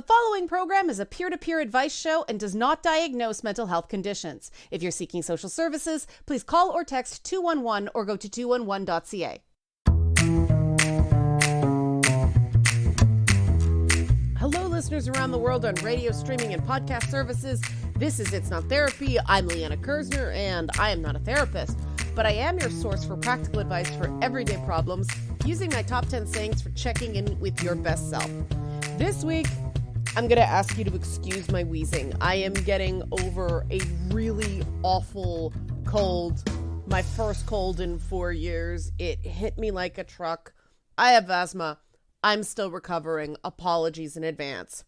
The following program is a peer-to-peer advice show and does not diagnose mental health conditions. If you're seeking social services, please call or text 211 or go to 211.ca. Hello, listeners around the world on radio, streaming, and podcast services. This is It's Not Therapy. I'm Liana and I am not a therapist, but I am your source for practical advice for everyday problems, using my top 10 sayings for checking in with your best self. This week, I'm going to ask you to excuse my wheezing. I am getting over a really awful cold. My first cold in 4 years. It hit me like a truck. I have asthma. I'm still recovering. Apologies in advance.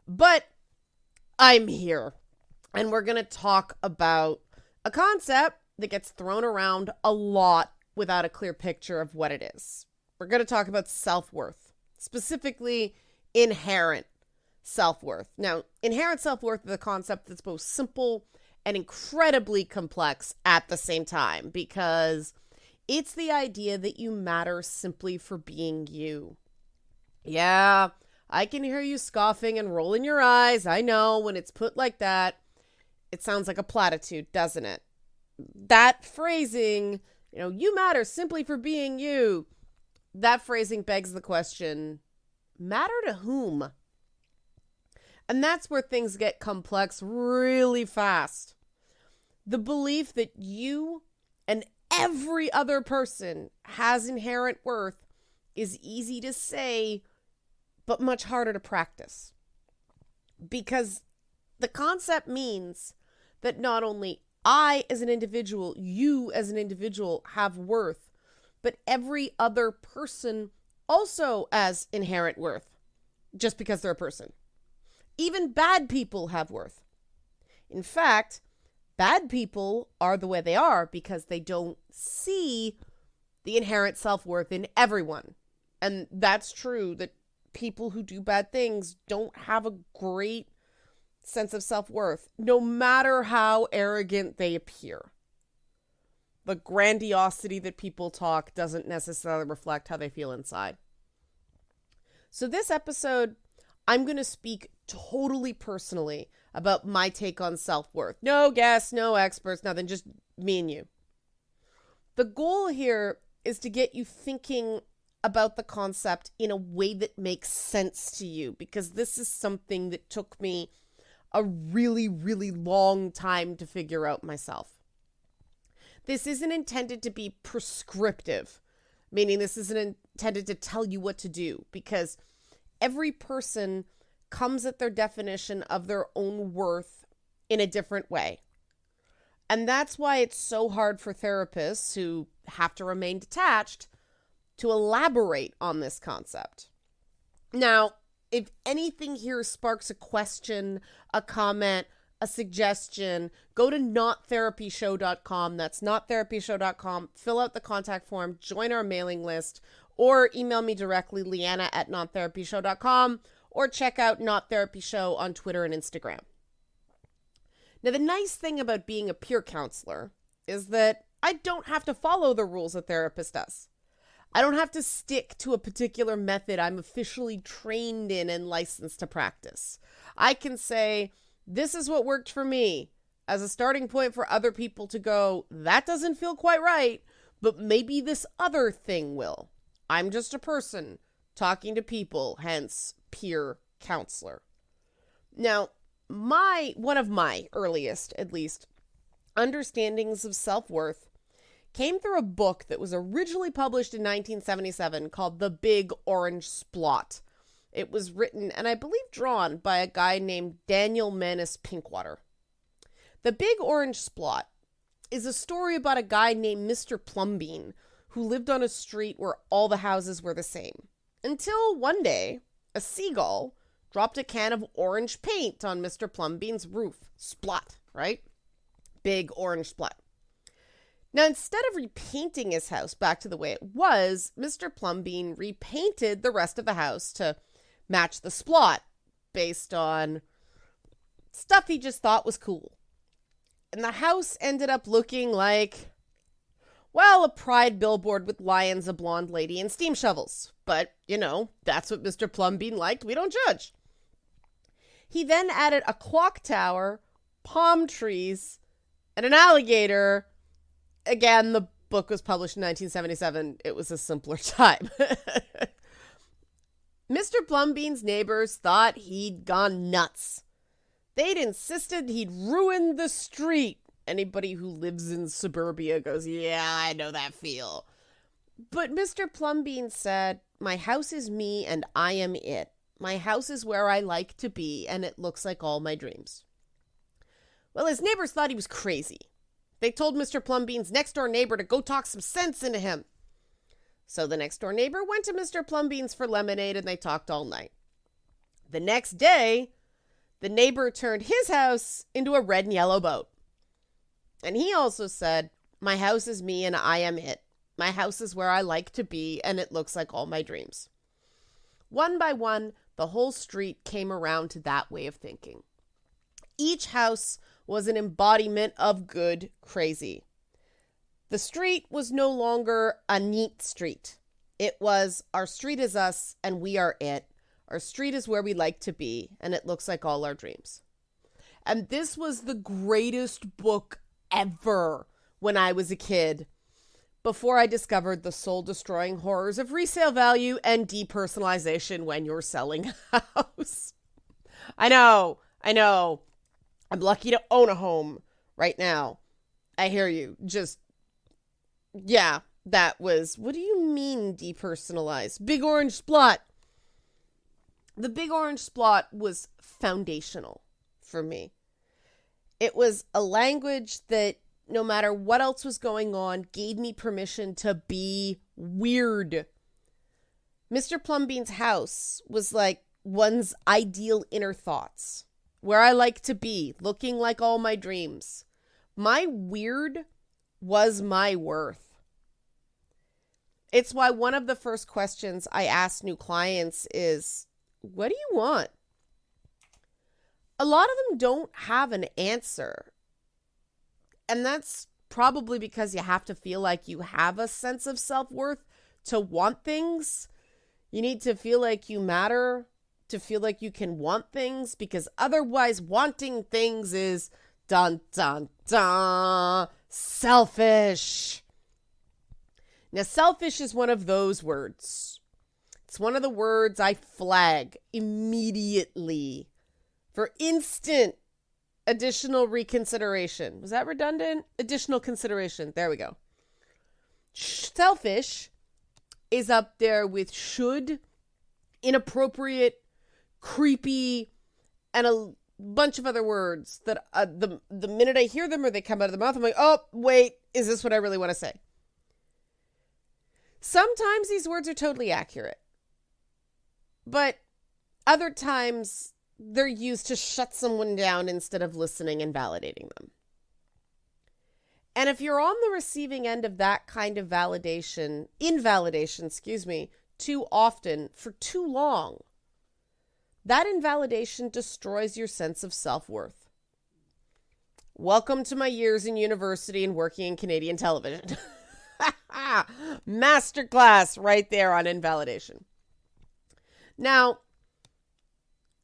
But I'm here. And we're going to talk about a concept that gets thrown around a lot without a clear picture of what it is. We're going to talk about self-worth, specifically inherent self-worth. Now, inherent self-worth is a concept that's both simple and incredibly complex at the same time, because it's the idea that you matter simply for being you. Yeah, I can hear you scoffing and rolling your eyes. I know, when it's put like that, it sounds like a platitude, doesn't it? That phrasing, you matter simply for being you, that phrasing begs the question, matter to whom? And that's where things get complex really fast. The belief that you and every other person has inherent worth is easy to say, but much harder to practice. Because the concept means that not only I as an individual, you as an individual have worth, but every other person also has inherent worth, just because they're a person. Even bad people have worth. In fact, bad people are the way they are because they don't see the inherent self-worth in everyone. And that's true that people who do bad things don't have a great sense of self-worth, no matter how arrogant they appear. The grandiosity that people talk doesn't necessarily reflect how they feel inside. So this episode, I'm going to speak totally personally about my take on self-worth. No guests, no experts, nothing, just me and you. The goal here is to get you thinking about the concept in a way that makes sense to you, because this is something that took me a really, really long time to figure out myself. This isn't intended to be prescriptive, meaning this isn't intended to tell you what to do, because every person comes at their definition of their own worth in a different way. And that's why it's so hard for therapists who have to remain detached to elaborate on this concept. Now, if anything here sparks a question, a comment, a suggestion, go to nottherapyshow.com. That's nottherapyshow.com. Fill out the contact form, join our mailing list, or email me directly, Liana at nottherapyshow.com, or check out Not Therapy Show on Twitter and Instagram. Now, the nice thing about being a peer counselor is that I don't have to follow the rules a therapist does. I don't have to stick to a particular method I'm officially trained in and licensed to practice. I can say, this is what worked for me, as a starting point for other people to go, that doesn't feel quite right, but maybe this other thing will. I'm just a person talking to people, hence peer counselor. Now, one of my earliest, at least, understandings of self-worth came through a book that was originally published in 1977 called The Big Orange Splot. It was written, and I believe drawn, by a guy named Daniel Manus Pinkwater. The Big Orange Splot is a story about a guy named Mr. Plumbean who lived on a street where all the houses were the same. Until one day, a seagull dropped a can of orange paint on Mr. Plumbean's roof. Splot, right? Big orange splot. Now, instead of repainting his house back to the way it was, Mr. Plumbean repainted the rest of the house to match the splot based on stuff he just thought was cool. And the house ended up looking like, well, a pride billboard with lions, a blonde lady, and steam shovels. But, that's what Mr. Plumbean liked. We don't judge. He then added a clock tower, palm trees, and an alligator. Again, the book was published in 1977. It was a simpler time. Mr. Plumbean's neighbors thought he'd gone nuts. They'd insisted he'd ruined the street. Anybody who lives in suburbia goes, yeah, I know that feel. But Mr. Plumbean said, my house is me and I am it. My house is where I like to be, and it looks like all my dreams. Well, his neighbors thought he was crazy. They told Mr. Plumbean's next-door neighbor to go talk some sense into him. So the next-door neighbor went to Mr. Plumbean's for lemonade, and they talked all night. The next day, the neighbor turned his house into a red and yellow boat. And he also said, my house is me and I am it. My house is where I like to be, and it looks like all my dreams. One by one, the whole street came around to that way of thinking. Each house was an embodiment of good crazy. The street was no longer a neat street. It was, our street is us, and we are it. Our street is where we like to be, and it looks like all our dreams. And this was the greatest book ever when I was a kid, before I discovered the soul-destroying horrors of resale value and depersonalization when you're selling a house. I know. I'm lucky to own a home right now. I hear you. Yeah, that was, what do you mean depersonalized? Big orange splot. The big orange splot was foundational for me. It was a language that, no matter what else was going on, gave me permission to be weird. Mr. Plumbean's house was like one's ideal inner thoughts, where I like to be, looking like all my dreams. My weird was my worth. It's why one of the first questions I ask new clients is, what do you want? A lot of them don't have an answer. And that's probably because you have to feel like you have a sense of self-worth to want things. You need to feel like you matter, to feel like you can want things, because otherwise wanting things is dun dun dun selfish. Now, selfish is one of those words. It's one of the words I flag immediately for instant additional reconsideration. Was that redundant? Additional consideration. There we go. Selfish is up there with should, inappropriate, creepy, and a bunch of other words that the minute I hear them or they come out of the mouth, I'm like, oh, wait, is this what I really want to say? Sometimes these words are totally accurate, but other times they're used to shut someone down instead of listening and validating them. And if you're on the receiving end of that kind of invalidation, too often, for too long, that invalidation destroys your sense of self-worth. Welcome to my years in university and working in Canadian television. Masterclass right there on invalidation. Now,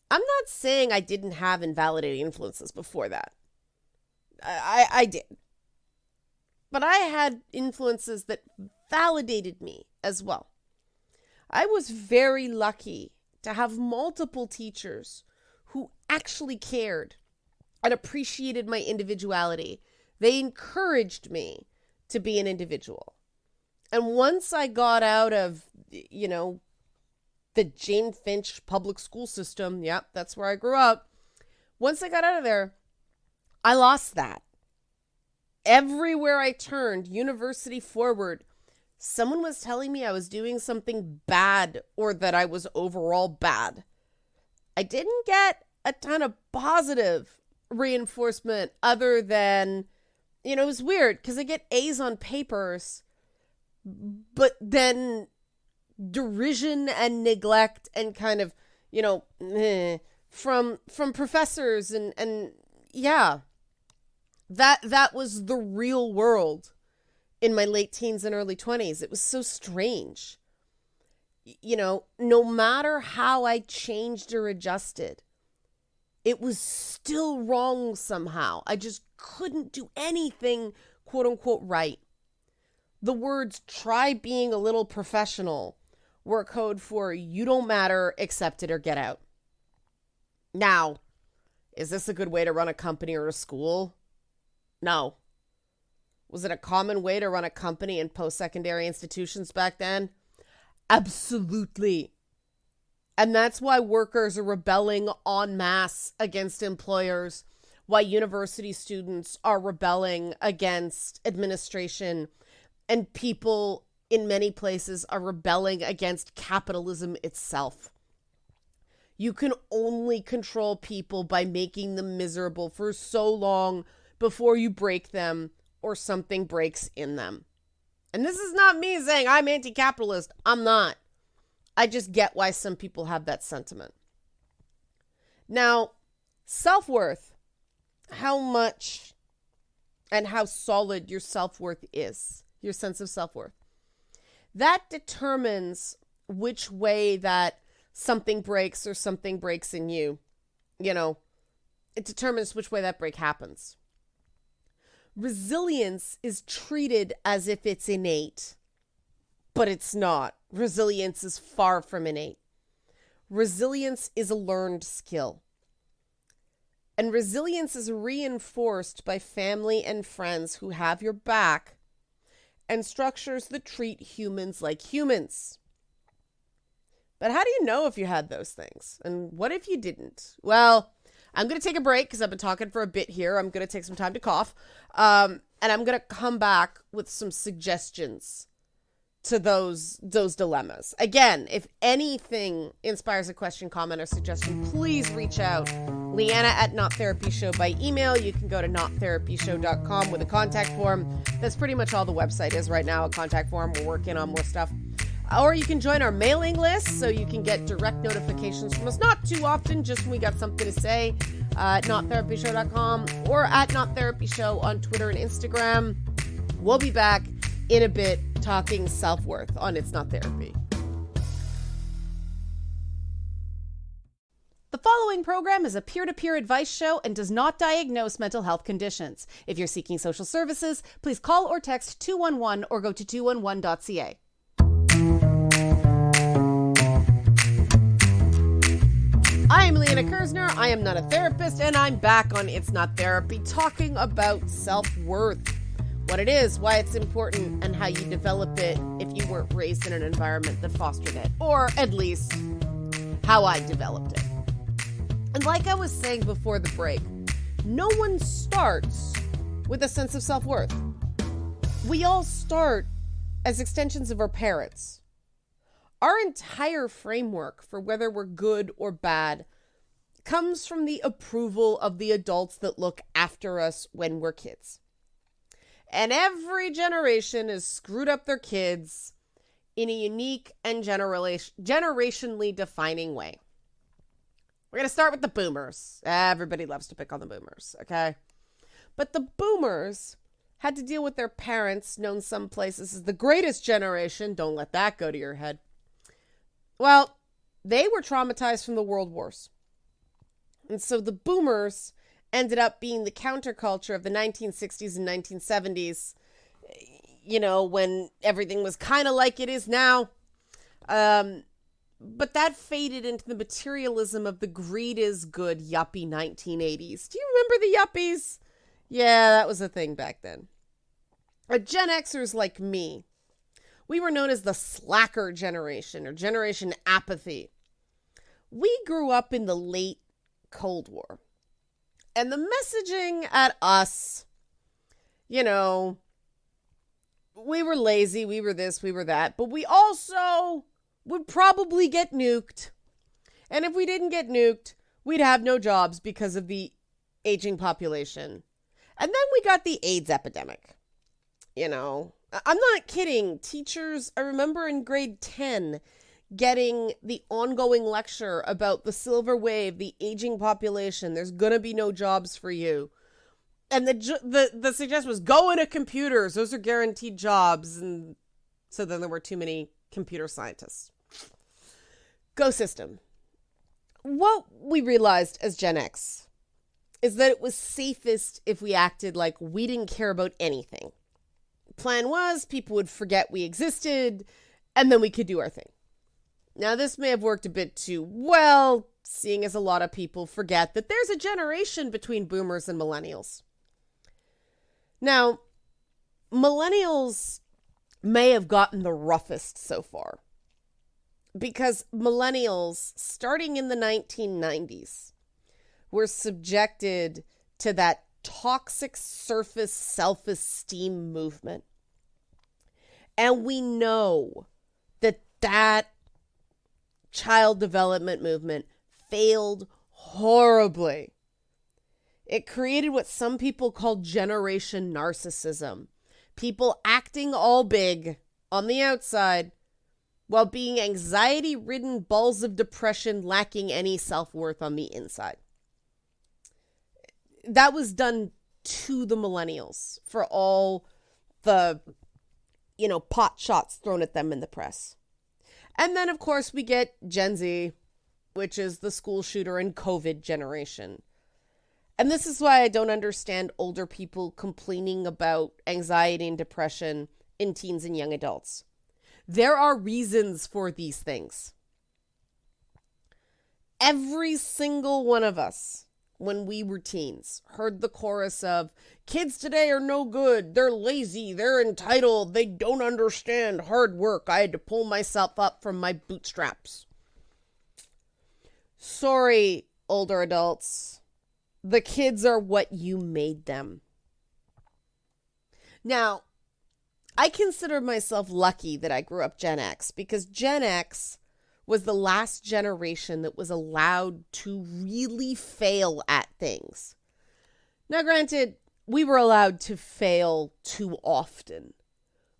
I'm not saying I didn't have invalidating influences before that. I did. But I had influences that validated me as well. I was very lucky to have multiple teachers who actually cared and appreciated my individuality. They encouraged me to be an individual. And once I got out of, the Jane Finch public school system, yep, that's where I grew up. Once I got out of there, I lost that. Everywhere I turned, university forward, someone was telling me I was doing something bad or that I was overall bad. I didn't get a ton of positive reinforcement other than, it was weird because I get A's on papers, but then derision and neglect and kind of, from professors and yeah, that was the real world in my late teens and early 20s. It was so strange. No matter how I changed or adjusted, it was still wrong somehow. I just couldn't do anything, quote unquote, right. The words "try being a little professional" were a code for "you don't matter, accept it or get out." Now, is this a good way to run a company or a school? No. Was it a common way to run a company in post-secondary institutions back then? Absolutely. And that's why workers are rebelling en masse against employers, why university students are rebelling against administration, and people in many places are rebelling against capitalism itself. You can only control people by making them miserable for so long before you break them or something breaks in them. And this is not me saying I'm anti-capitalist. I'm not. I just get why some people have that sentiment. Now, self-worth, how much and how solid your self-worth is, your sense of self-worth, that determines which way that something breaks or something breaks in you. You know, it determines which way that break happens. Resilience is treated as if it's innate, but it's not. Resilience is far from innate. Resilience is a learned skill. And resilience is reinforced by family and friends who have your back and structures that treat humans like humans. But how do you know if you had those things? And what if you didn't? Well, I'm going to take a break because I've been talking for a bit here. I'm going to take some time to cough. And I'm going to come back with some suggestions to those dilemmas. Again, if anything inspires a question, comment, or suggestion, please reach out. Liana at Not Therapy Show by email. You can go to nottherapyshow.com with a contact form. That's pretty much all the website is right now, a contact form. We're working on more stuff. Or you can join our mailing list so you can get direct notifications from us. Not too often, just when we got something to say. Nottherapyshow.com or at nottherapyshow on Twitter and Instagram. We'll be back in a bit talking self-worth on It's Not Therapy. The following program is a peer-to-peer advice show and does not diagnose mental health conditions. If you're seeking social services, please call or text 211 or go to 211.ca. I am Liana Kersner. I am not a therapist, and I'm back on It's Not Therapy talking about self-worth. What it is, why it's important, and how you develop it if you weren't raised in an environment that fostered it. Or at least, how I developed it. And like I was saying before the break, no one starts with a sense of self-worth. We all start as extensions of our parents. Our entire framework for whether we're good or bad comes from the approval of the adults that look after us when we're kids. And every generation has screwed up their kids in a unique and generationally defining way. We're going to start with the boomers. Everybody loves to pick on the boomers, okay? But the boomers had to deal with their parents, known some places as the greatest generation. Don't let that go to your head. Well, they were traumatized from the world wars. And so the boomers ended up being the counterculture of the 1960s and 1970s, you know, when everything was kind of like it is now. But that faded into the materialism of the greed is good yuppie 1980s. Do you remember the yuppies? Yeah, that was a thing back then. Gen Xers like me, we were known as the slacker generation or generation apathy. We grew up in the late Cold War. And the messaging at us, you know, we were lazy, we were this, we were that, but we also would probably get nuked. And if we didn't get nuked, we'd have no jobs because of the aging population. And then we got the AIDS epidemic. You know, I'm not kidding. Teachers, I remember in grade 10 getting the ongoing lecture about the silver wave, the aging population. There's going to be no jobs for you. And the suggestion was go into computers. Those are guaranteed jobs. And so then there were too many computer scientists. Go system. What we realized as Gen X is that it was safest if we acted like we didn't care about anything. Plan was people would forget we existed, and then we could do our thing. Now, this may have worked a bit too well, seeing as a lot of people forget that there's a generation between boomers and millennials. Now, millennials may have gotten the roughest so far, because millennials, starting in the 1990s, were subjected to that toxic surface self-esteem movement. And we know that child development movement failed horribly. It created what some people call generation narcissism. People acting all big on the outside while being anxiety-ridden balls of depression lacking any self-worth on the inside. That was done to the millennials for all the, pot shots thrown at them in the press. And then, of course, we get Gen Z, which is the school shooter and COVID generation. And this is why I don't understand older people complaining about anxiety and depression in teens and young adults. There are reasons for these things. Every single one of us, when we were teens, heard the chorus of, kids today are no good, they're lazy, they're entitled, they don't understand hard work, I had to pull myself up from my bootstraps. Sorry, older adults, the kids are what you made them. Now, I consider myself lucky that I grew up Gen X, because Gen X was the last generation that was allowed to really fail at things. Now, granted, we were allowed to fail too often,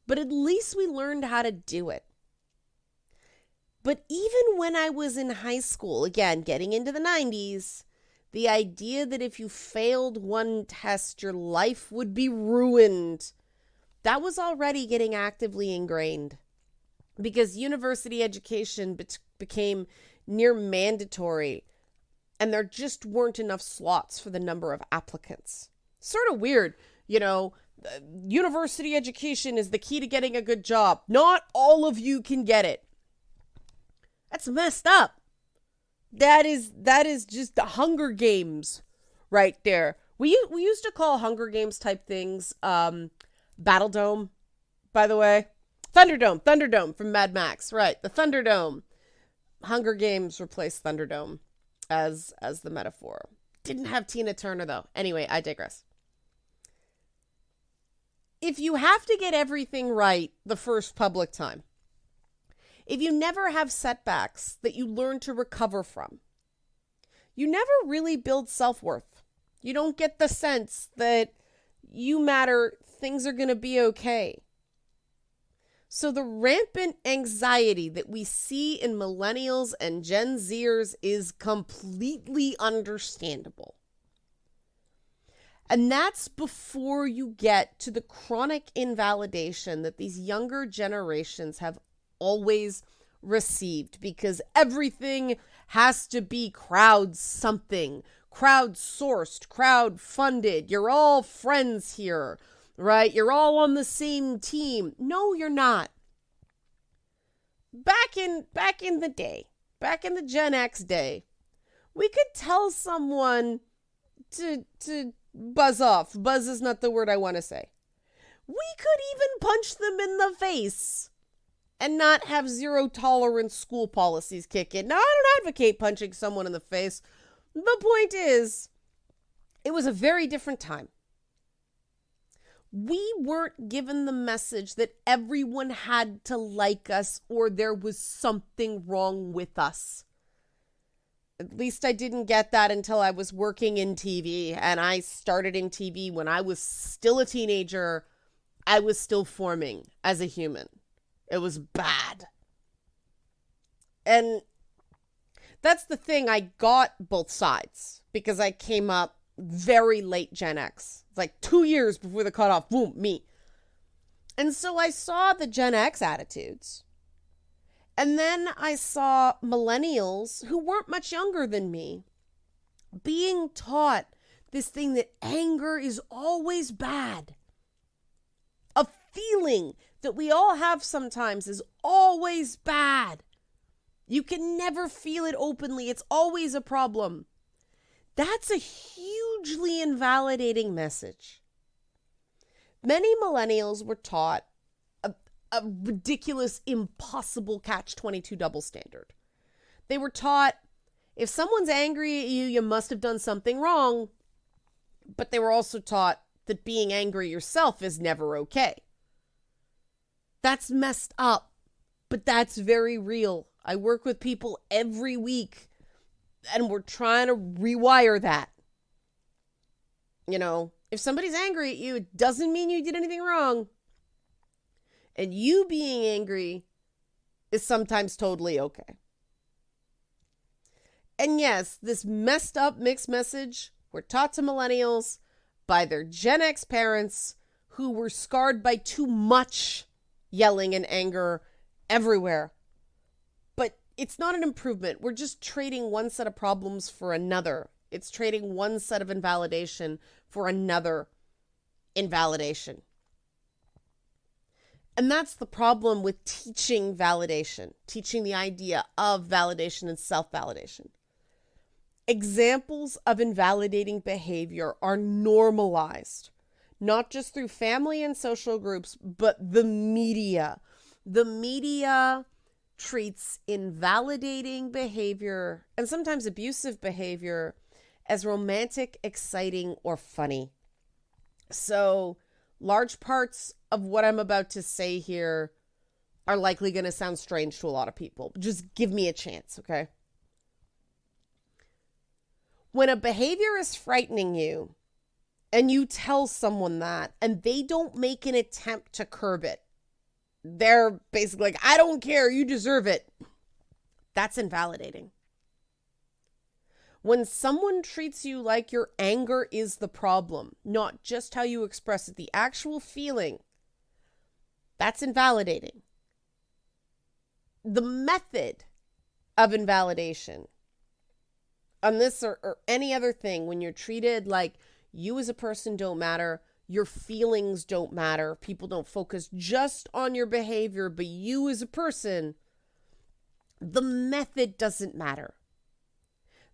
but at least we learned how to do it. But even when I was in high school, again, getting into the 90s, the idea that if you failed one test, your life would be ruined, that was already getting actively ingrained. Because university education became near mandatory, and there just weren't enough slots for the number of applicants. Sort of weird, university education is the key to getting a good job. Not all of you can get it. That's messed up. That is just the Hunger Games right there. We used to call Hunger Games type things Battle Dome, by the way. Thunderdome from Mad Max, right? The Thunderdome. Hunger Games replaced Thunderdome as the metaphor. Didn't have Tina Turner though. Anyway, I digress. If you have to get everything right the first public time, if you never have setbacks that you learn to recover from, you never really build self-worth. You don't get the sense that you matter, things are going to be okay. So the rampant anxiety that we see in millennials and Gen Zers is completely understandable. And that's before you get to the chronic invalidation that these younger generations have always received, because everything has to be crowd-sourced, crowd-funded. You're all friends here. Right? You're all on the same team. No, you're not. Back in the day, back in the Gen X day, we could tell someone to buzz off. Buzz is not the word I want to say. We could even punch them in the face and not have zero tolerance school policies kick in. Now, I don't advocate punching someone in the face. The point is, it was a very different time. We weren't given the message that everyone had to like us or there was something wrong with us. At least I didn't get that until I was working in TV, and I started in TV when I was still a teenager. I was still forming as a human. It was bad. And that's the thing. I got both sides because I came up very late Gen X. It's like 2 years before the cutoff. Boom, me. And so I saw the Gen X attitudes. And then I saw millennials who weren't much younger than me being taught this thing that anger is always bad. A feeling that we all have sometimes is always bad. You can never feel it openly. It's always a problem. That's a hugely invalidating message. Many millennials were taught a ridiculous, impossible catch-22 double standard. They were taught, if someone's angry at you, you must have done something wrong. But they were also taught that being angry yourself is never okay. That's messed up, but that's very real. I work with people every week, and we're trying to rewire that. You know, if somebody's angry at you, it doesn't mean you did anything wrong. And you being angry is sometimes totally okay. And yes, this messed up mixed message were taught to millennials by their Gen X parents who were scarred by too much yelling and anger everywhere. But it's not an improvement. We're just trading one set of problems for another. It's trading one set of invalidation for another invalidation. And that's the problem with teaching validation, teaching the idea of validation and self-validation. Examples of invalidating behavior are normalized, not just through family and social groups, but the media. The media treats invalidating behavior and sometimes abusive behavior as romantic, exciting, or funny. So large parts of what I'm about to say here are likely going to sound strange to a lot of people. Just give me a chance, okay? When a behavior is frightening you and you tell someone that and they don't make an attempt to curb it, they're basically like, I don't care, you deserve it. That's invalidating. When someone treats you like your anger is the problem, not just how you express it, the actual feeling, that's invalidating. The method of invalidation on this or any other thing, when you're treated like you as a person don't matter, your feelings don't matter, people don't focus just on your behavior, but you as a person, the method doesn't matter.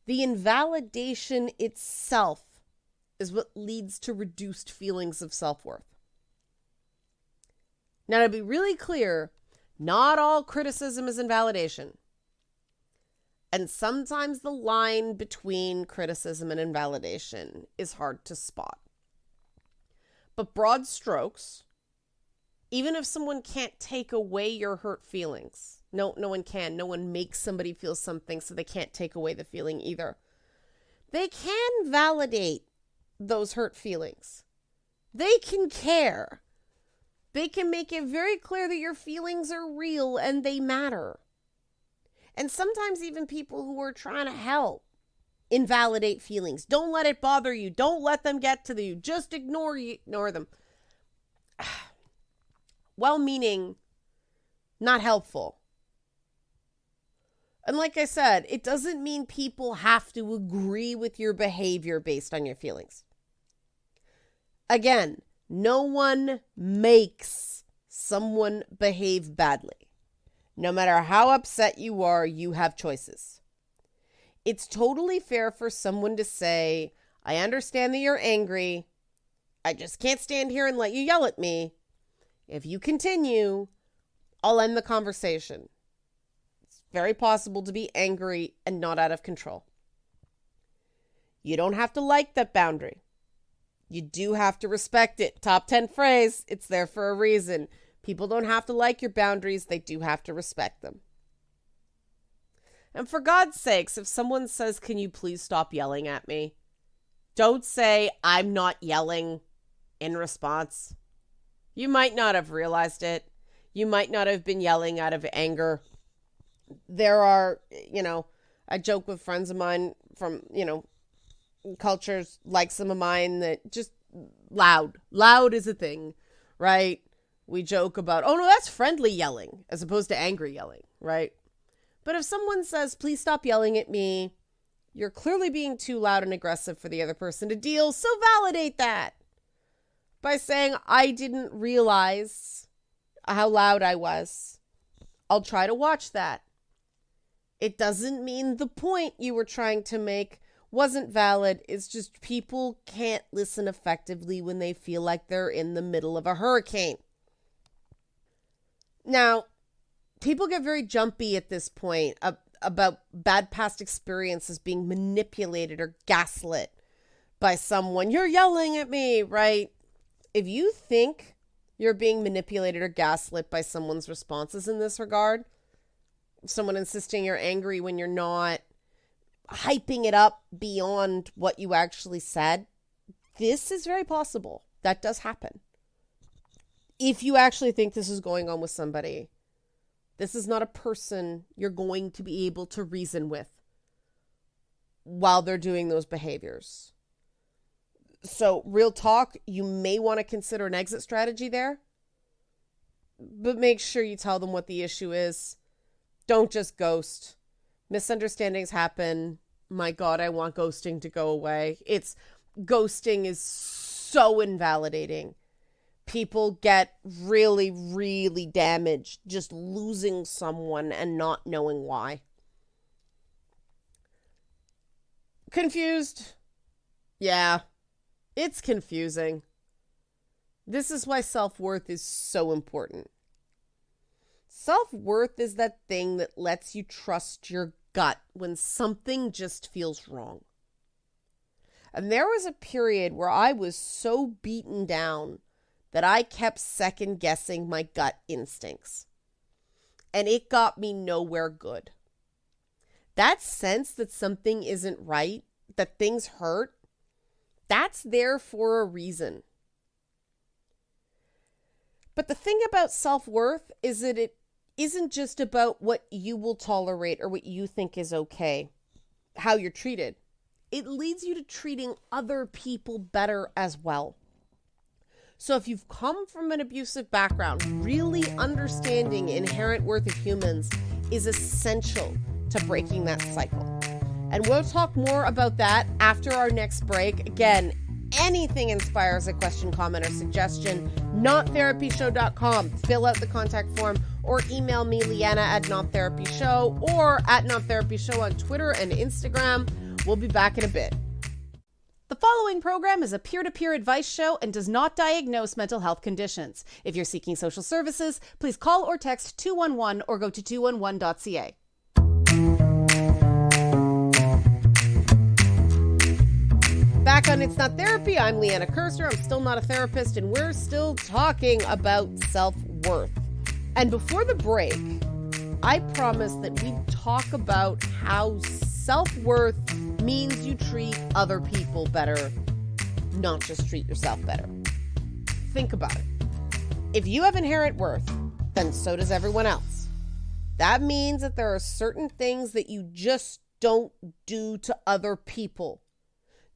The invalidation itself is what leads to reduced feelings of self-worth. Now, to be really clear, not all criticism is invalidation. And sometimes the line between criticism and invalidation is hard to spot. But broad strokes, even if someone can't take away your hurt feelings, no one can. No one makes somebody feel something, so they can't take away the feeling either. They can validate those hurt feelings. They can care. They can make it very clear that your feelings are real and they matter. And sometimes even people who are trying to help invalidate feelings. Don't let it bother you. Don't let them get to you. Just ignore them. Well-meaning, not helpful. And like I said, it doesn't mean people have to agree with your behavior based on your feelings. Again, no one makes someone behave badly. No matter how upset you are, you have choices. It's totally fair for someone to say, I understand that you're angry. I just can't stand here and let you yell at me. If you continue, I'll end the conversation. It's very possible to be angry and not out of control. You don't have to like that boundary. You do have to respect it. Top 10 phrase, it's there for a reason. People don't have to like your boundaries. They do have to respect them. And for God's sakes, if someone says, can you please stop yelling at me? Don't say, I'm not yelling in response. You might not have realized it. You might not have been yelling out of anger. There are, I joke with friends of mine from, cultures like some of mine that just loud. Loud is a thing, right? We joke about, oh no, that's friendly yelling as opposed to angry yelling. right? But if someone says, please stop yelling at me, you're clearly being too loud and aggressive for the other person to deal, so validate that by saying, I didn't realize how loud I was. I'll try to watch that. It doesn't mean the point you were trying to make wasn't valid. It's just people can't listen effectively when they feel like they're in the middle of a hurricane. Now, people get very jumpy at this point about bad past experiences being manipulated or gaslit by someone. You're yelling at me, right? If you think you're being manipulated or gaslit by someone's responses in this regard, someone insisting you're angry when you're not, hyping it up beyond what you actually said, this is very possible. That does happen. If you actually think this is going on with somebody, this is not a person you're going to be able to reason with while they're doing those behaviors. So, real talk, you may want to consider an exit strategy there, but make sure you tell them what the issue is. Don't just ghost. Misunderstandings happen. My God, I want ghosting to go away. Ghosting is so invalidating. People get really, really damaged just losing someone and not knowing why. Confused? Yeah, it's confusing. This is why self-worth is so important. Self-worth is that thing that lets you trust your gut when something just feels wrong. And there was a period where I was so beaten down that I kept second guessing my gut instincts. And it got me nowhere good. That sense that something isn't right, that things hurt, that's there for a reason. But the thing about self-worth is that it isn't just about what you will tolerate or what you think is okay, how you're treated. It leads you to treating other people better as well. So if you've come from an abusive background, really understanding inherent worth of humans is essential to breaking that cycle. And we'll talk more about that after our next break. Again, anything inspires a question, comment, or suggestion, nottherapyshow.com. Fill out the contact form or email me, Liana, at nottherapyshow or at nottherapyshow on Twitter and Instagram. We'll be back in a bit. The following program is a peer-to-peer advice show and does not diagnose mental health conditions. If you're seeking social services, please call or text 211 or go to 211.ca. Back on It's Not Therapy, I'm Liana Kersner. I'm still not a therapist, and we're still talking about self-worth. And before the break, I promised that we'd talk about how self-worth means you treat other people better, not just treat yourself better. Think about it. If you have inherent worth, then so does everyone else. That means that there are certain things that you just don't do to other people.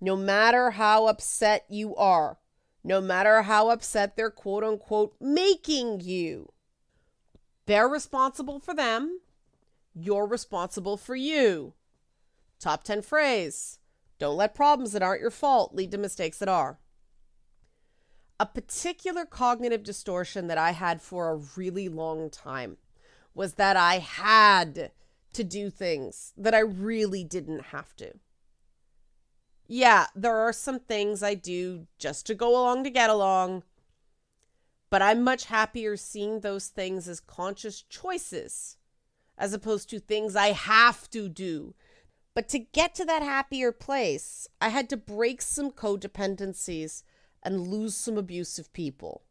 No matter how upset you are, no matter how upset they're quote unquote making you. They're responsible for them. You're responsible for you. Top 10 phrase. Don't let problems that aren't your fault lead to mistakes that are. A particular cognitive distortion that I had for a really long time was that I had to do things that I really didn't have to. Yeah, there are some things I do just to go along to get along, but I'm much happier seeing those things as conscious choices as opposed to things I have to do. But to get to that happier place, I had to break some codependencies and lose some abusive people.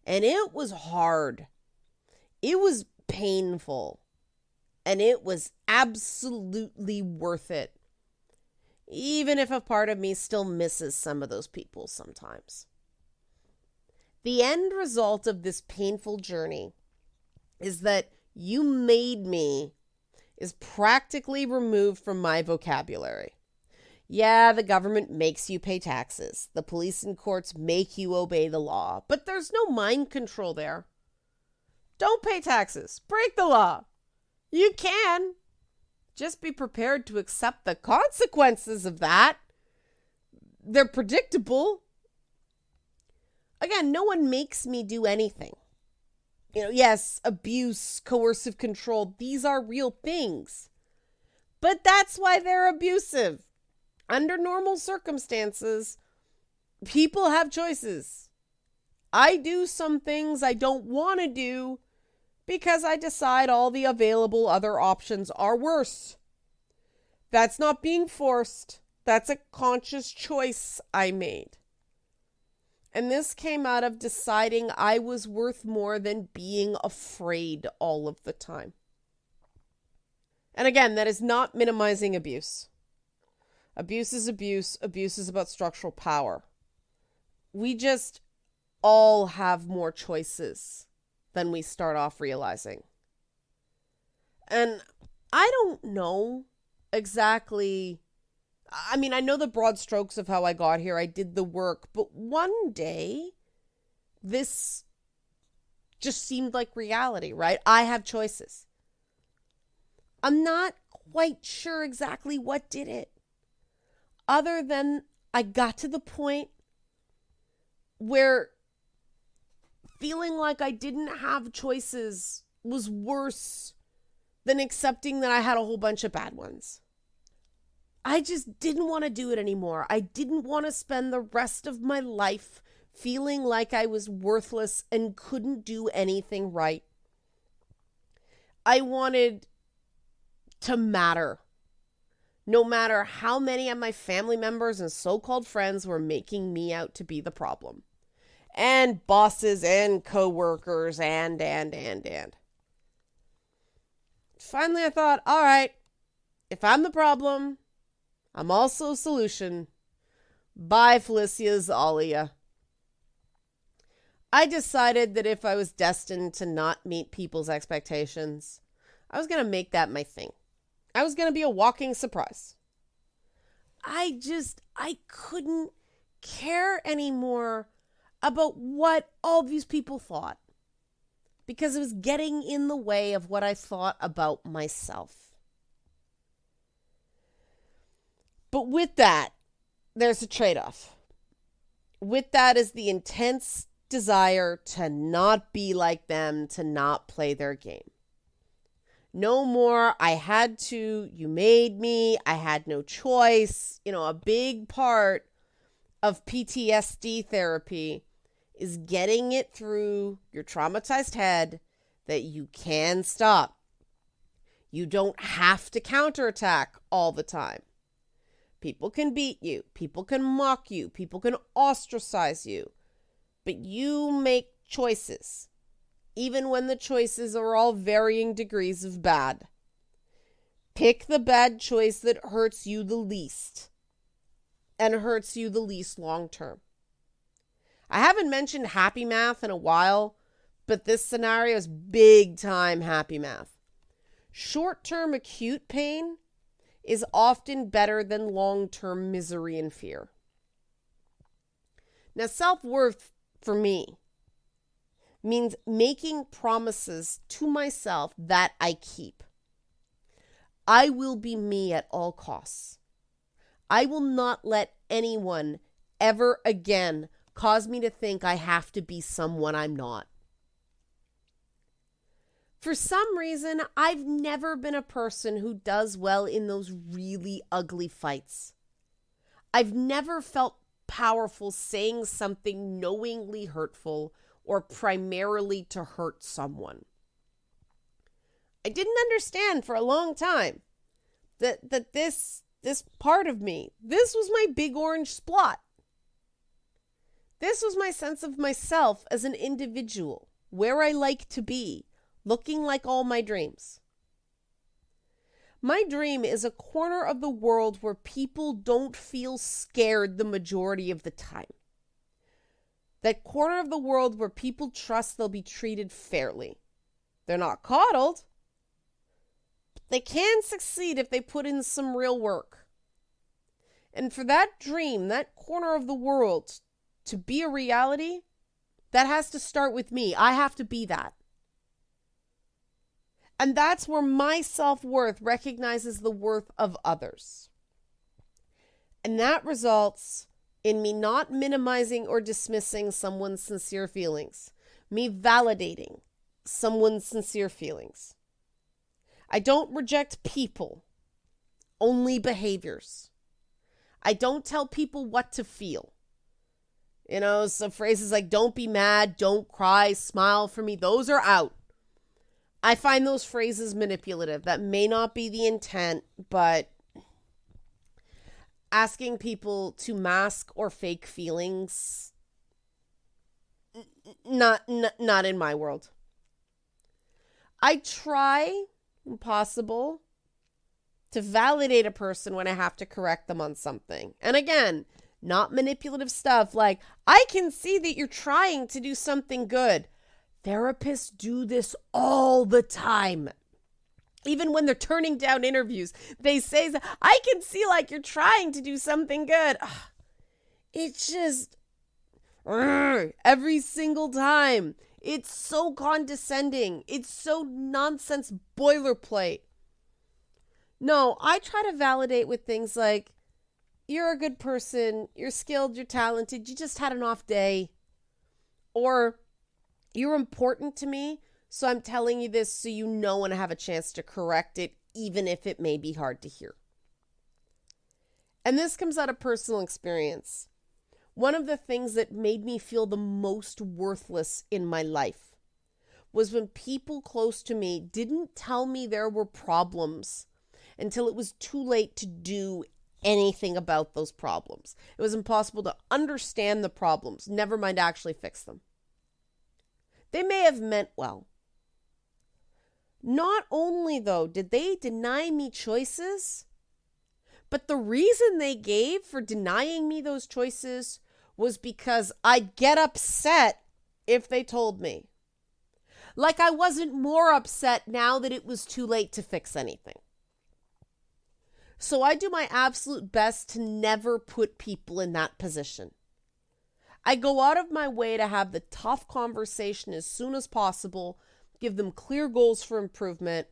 And it was hard. It was painful. And it was absolutely worth it. Even if a part of me still misses some of those people sometimes. The end result of this painful journey is that "you made me" is practically removed from my vocabulary. Yeah, the government makes you pay taxes. The police and courts make you obey the law. But there's no mind control there. Don't pay taxes. Break the law. You can. Just be prepared to accept the consequences of that. They're predictable. Again, no one makes me do anything. Yes, abuse, coercive control, these are real things. But that's why they're abusive. Under normal circumstances, people have choices. I do some things I don't want to do because I decide all the available other options are worse. That's not being forced. That's a conscious choice I made. And this came out of deciding I was worth more than being afraid all of the time. And again, that is not minimizing abuse. Abuse is abuse. Abuse is about structural power. We just all have more choices than we start off realizing. And I don't know exactly. I know the broad strokes of how I got here. I did the work. But one day, this just seemed like reality, right? I have choices. I'm not quite sure exactly what did it. Other than I got to the point where feeling like I didn't have choices was worse than accepting that I had a whole bunch of bad ones. I just didn't want to do it anymore. I didn't want to spend the rest of my life feeling like I was worthless and couldn't do anything right. I wanted to matter. No matter how many of my family members and so-called friends were making me out to be the problem. And bosses and co-workers and. Finally, I thought, all right, if I'm the problem, I'm also a solution. Bye, Felicia Zalia. I decided that if I was destined to not meet people's expectations, I was going to make that my thing. I was going to be a walking surprise. I couldn't care anymore about what all these people thought because it was getting in the way of what I thought about myself. But with that, there's a trade-off. With that is the intense desire to not be like them, to not play their game. No more, I had to, you made me, I had no choice. A big part of PTSD therapy is getting it through your traumatized head that you can stop. You don't have to counterattack all the time. People can beat you. People can mock you. People can ostracize you. But you make choices, even when the choices are all varying degrees of bad. Pick the bad choice that hurts you the least and hurts you the least long term. I haven't mentioned happy math in a while, but this scenario is big time happy math. Short-term acute pain is often better than long-term misery and fear. Now, self-worth for me means making promises to myself that I keep. I will be me at all costs. I will not let anyone ever again cause me to think I have to be someone I'm not. For some reason, I've never been a person who does well in those really ugly fights. I've never felt powerful saying something knowingly hurtful or primarily to hurt someone. I didn't understand for a long time that this part of me, this was my big orange splot. This was my sense of myself as an individual, where I like to be, looking like all my dreams. My dream is a corner of the world where people don't feel scared the majority of the time. That corner of the world where people trust they'll be treated fairly. They're not coddled. But they can succeed if they put in some real work. And for that dream, that corner of the world, to be a reality, that has to start with me. I have to be that. And that's where my self-worth recognizes the worth of others. And that results in me not minimizing or dismissing someone's sincere feelings, me validating someone's sincere feelings. I don't reject people, only behaviors. I don't tell people what to feel. So phrases like don't be mad, don't cry, smile for me, those are out. I find those phrases manipulative. That may not be the intent, but asking people to mask or fake feelings, not in my world. I try, when possible, to validate a person when I have to correct them on something. And again, not manipulative stuff like, I can see that you're trying to do something good. Therapists do this all the time. Even when they're turning down interviews, they say, I can see like you're trying to do something good. It's just, every single time. It's so condescending. It's so nonsense boilerplate. No, I try to validate with things like, you're a good person, you're skilled, you're talented, you just had an off day. Or, you're important to me, so I'm telling you this so you know and have a chance to correct it, even if it may be hard to hear. And this comes out of personal experience. One of the things that made me feel the most worthless in my life was when people close to me didn't tell me there were problems until it was too late to do anything about those problems. It was impossible to understand the problems, never mind actually fix them. They may have meant well. Not only, though, did they deny me choices, but the reason they gave for denying me those choices was because I'd get upset if they told me. Like I wasn't more upset now that it was too late to fix anything. So I do my absolute best to never put people in that position. I go out of my way to have the tough conversation as soon as possible, give them clear goals for improvement,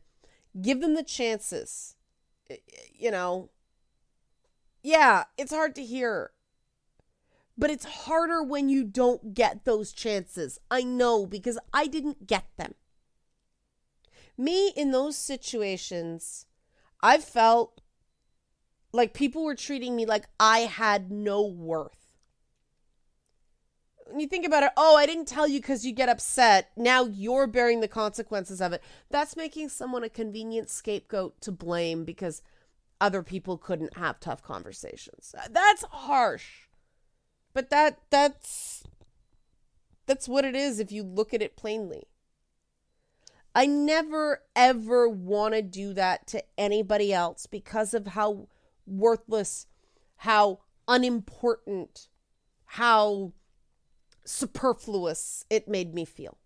give them the chances. Yeah, it's hard to hear. But it's harder when you don't get those chances. I know, because I didn't get them. Me, in those situations, I felt like people were treating me like I had no worth. When you think about it, I didn't tell you because you get upset. Now you're bearing the consequences of it. That's making someone a convenient scapegoat to blame because other people couldn't have tough conversations. That's harsh. But that's what it is if you look at it plainly. I never, ever want to do that to anybody else because of how worthless, how unimportant, how superfluous it made me feel.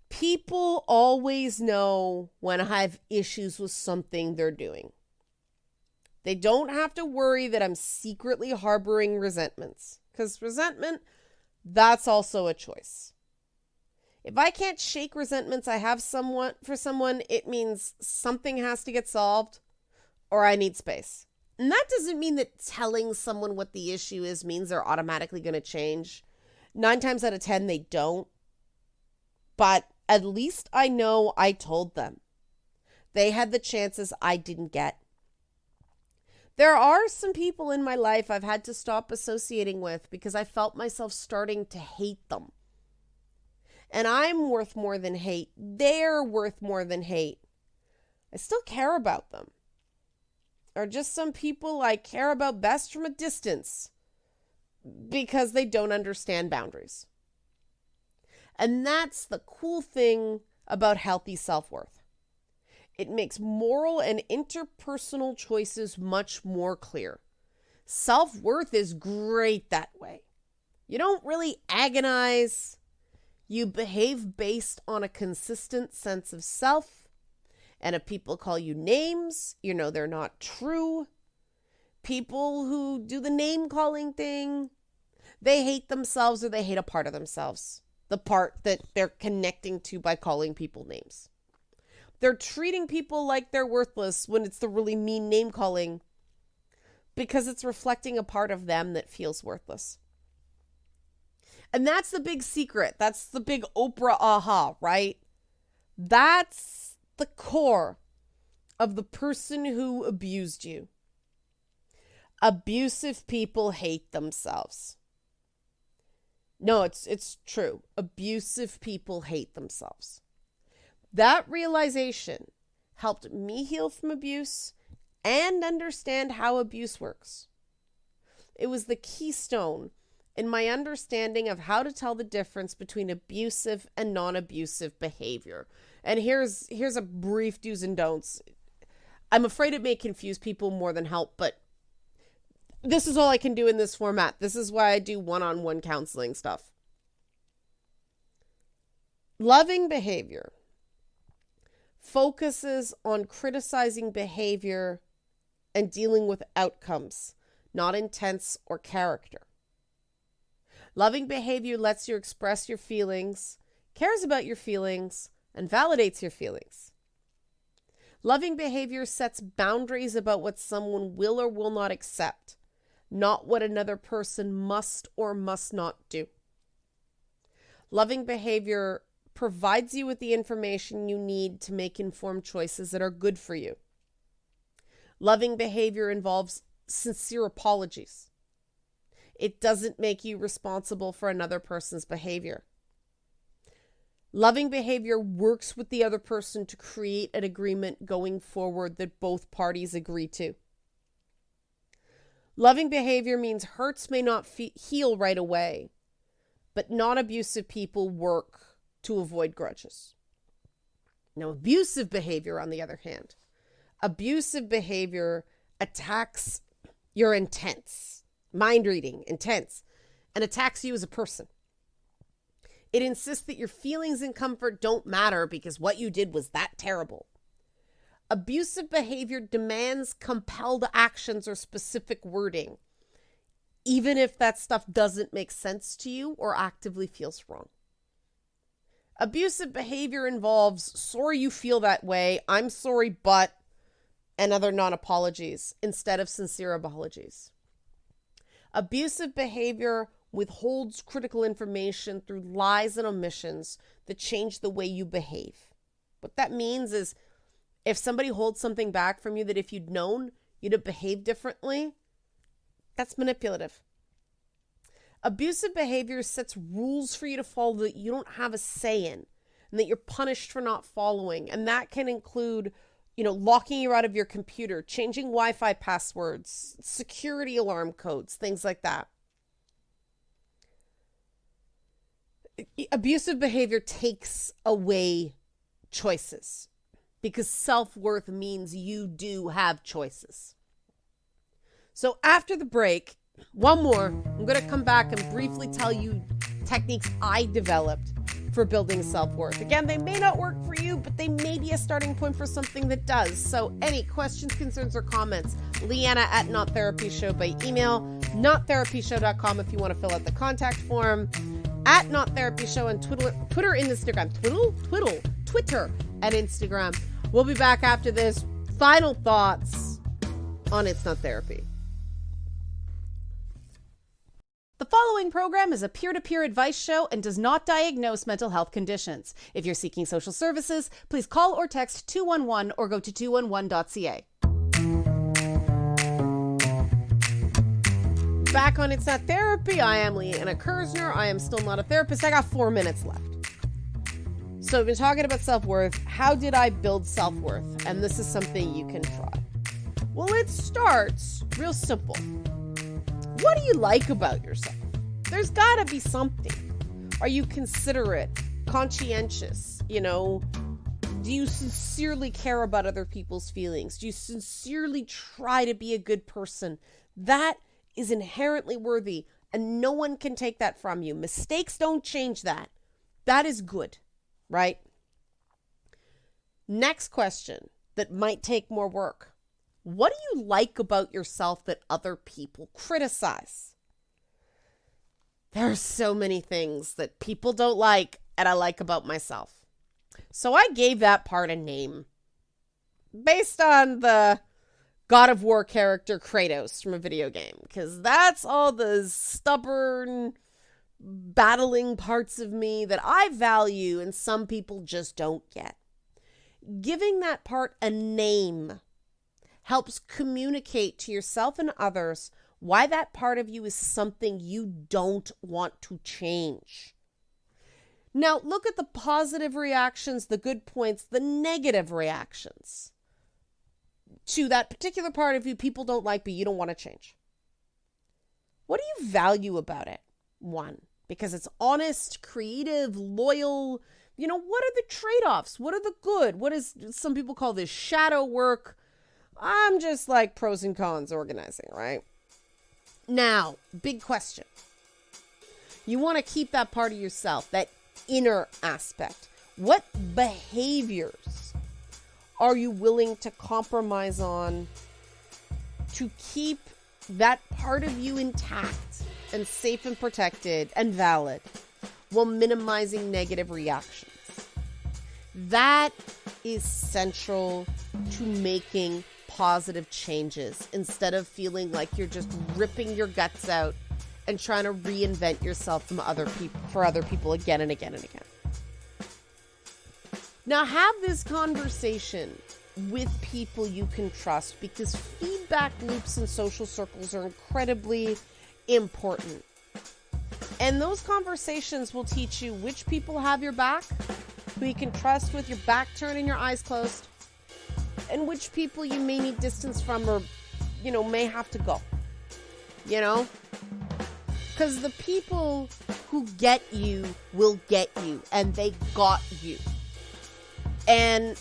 People always know when I have issues with something they're doing. They don't have to worry that I'm secretly harboring resentments, because resentment, that's also a choice. If I can't shake resentments I have for someone, it means something has to get solved or I need space. And that doesn't mean that telling someone what the issue is means they're automatically going to change. 9 times out of 10, they don't. But at least I know I told them. They had the chances I didn't get. There are some people in my life I've had to stop associating with because I felt myself starting to hate them. And I'm worth more than hate. They're worth more than hate. I still care about them. Or just some people I care about best from a distance because they don't understand boundaries. And that's the cool thing about healthy self-worth. It makes moral and interpersonal choices much more clear. Self-worth is great that way. You don't really agonize. You behave based on a consistent sense of self. And if people call you names, you know they're not true. People who do the name calling thing, they hate themselves or they hate a part of themselves. the part that they're connecting to by calling people names. They're treating people like they're worthless when it's the really mean name calling because it's reflecting a part of them that feels worthless. And that's the big secret. That's the big Oprah aha, right? That's the core of the person who abused you. Abusive people hate themselves. No, it's true. Abusive people hate themselves. That realization helped me heal from abuse and understand how abuse works. It was the keystone in my understanding of how to tell the difference between abusive and non-abusive behavior. And here's a brief do's and don'ts. I'm afraid it may confuse people more than help, but this is all I can do in this format. This is why I do one-on-one counseling stuff. Loving behavior focuses on criticizing behavior and dealing with outcomes, not intents or character. Loving behavior lets you express your feelings, cares about your feelings, and validates your feelings. Loving behavior sets boundaries about what someone will or will not accept, not what another person must or must not do. Loving behavior provides you with the information you need to make informed choices that are good for you. Loving behavior involves sincere apologies. It doesn't make you responsible for another person's behavior. Loving behavior works with the other person to create an agreement going forward that both parties agree to. Loving behavior means hurts may not heal right away, but non-abusive people work to avoid grudges. Now, abusive behavior, on the other hand, abusive behavior attacks your intents, mind reading, intents, and attacks you as a person. It insists that your feelings and comfort don't matter because what you did was that terrible. Abusive behavior demands compelled actions or specific wording, even if that stuff doesn't make sense to you or actively feels wrong. Abusive behavior involves, sorry you feel that way, I'm sorry, but, and other non-apologies instead of sincere apologies. Abusive behavior withholds critical information through lies and omissions that change the way you behave. What that means is if somebody holds something back from you that if you'd known, you'd have behaved differently, that's manipulative. Abusive behavior sets rules for you to follow that you don't have a say in and that you're punished for not following. And that can include, locking you out of your computer, changing Wi-Fi passwords, security alarm codes, things like that. Abusive behavior takes away choices because self-worth means you do have choices. So after the break, one more, I'm going to come back and briefly tell you techniques I developed for building self-worth. Again, they may not work for you, but they may be a starting point for something that does. So any questions, concerns, or comments, Liana at Not Therapy Show by email, nottherapyshow.com if you want to fill out the contact form, at Not Therapy Show on Twitter and Instagram. Twitter and Instagram. We'll be back after this. Final thoughts on It's Not Therapy. The following program is a peer-to-peer advice show and does not diagnose mental health conditions. If you're seeking social services, please call or text 211 or go to 211.ca. Back on It's Not Therapy, I am Liana Kersner. I am still not a therapist. I got 4 minutes left. So we've been talking about self-worth. How did I build self-worth? And this is something you can try. Well, it starts real simple. What do you like about yourself? There's got to be something. Are you considerate, conscientious? Do you sincerely care about other people's feelings? Do you sincerely try to be a good person? That is inherently worthy, and no one can take that from you. Mistakes don't change that. That is good, right? Next question that might take more work. What do you like about yourself that other people criticize? There are so many things that people don't like and I like about myself. So I gave that part a name based on the God of War character Kratos from a video game, because that's all the stubborn, battling parts of me that I value and some people just don't get. Giving that part a name helps communicate to yourself and others why that part of you is something you don't want to change. Now, look at the positive reactions, the good points, the negative reactions to that particular part of you people don't like, but you don't want to change. What do you value about it? One, because it's honest, creative, loyal. You know, what are the trade-offs? What are the good? What is, some people call this shadow work? I'm just like pros and cons organizing, right? Now, big question. You want to keep that part of yourself, that inner aspect. What behaviors are you willing to compromise on to keep that part of you intact and safe and protected and valid while minimizing negative reactions? That is central to making positive changes instead of feeling like you're just ripping your guts out and trying to reinvent yourself from other people again and again and again. Now have this conversation with people you can trust, because feedback loops in social circles are incredibly important. And those conversations will teach you which people have your back, who you can trust with your back turned and your eyes closed, and which people you may need distance from or, may have to go. Because the people who get you will get you, and they got you. And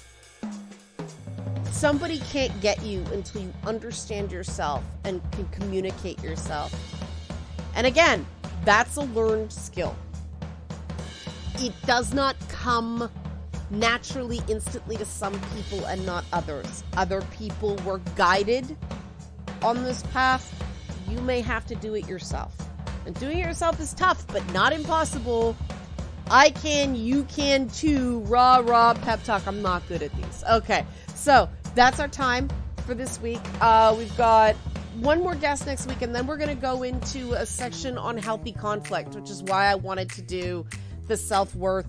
somebody can't get you until you understand yourself and can communicate yourself. And again, that's a learned skill. It does not come naturally, instantly to some people and not others. Other people were guided on this path. You may have to do it yourself. And doing it yourself is tough, but not impossible. I can, you can too. Rah, pep talk. I'm not good at these. Okay, so that's our time for this week. We've got one more guest next week, and then we're going to go into a section on healthy conflict, which is why I wanted to do the self-worth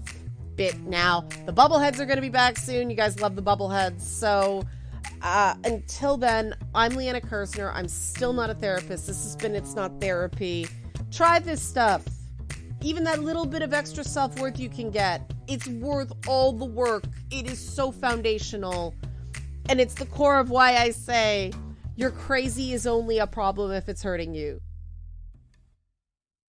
bit now. The bubbleheads are going to be back soon. You guys love the bubbleheads. So until then, I'm Liana Kersner. I'm still not a therapist. This has been It's Not Therapy. Try this stuff. Even that little bit of extra self-worth you can get, it's worth all the work. It is so foundational. And it's the core of why I say your crazy is only a problem if it's hurting you.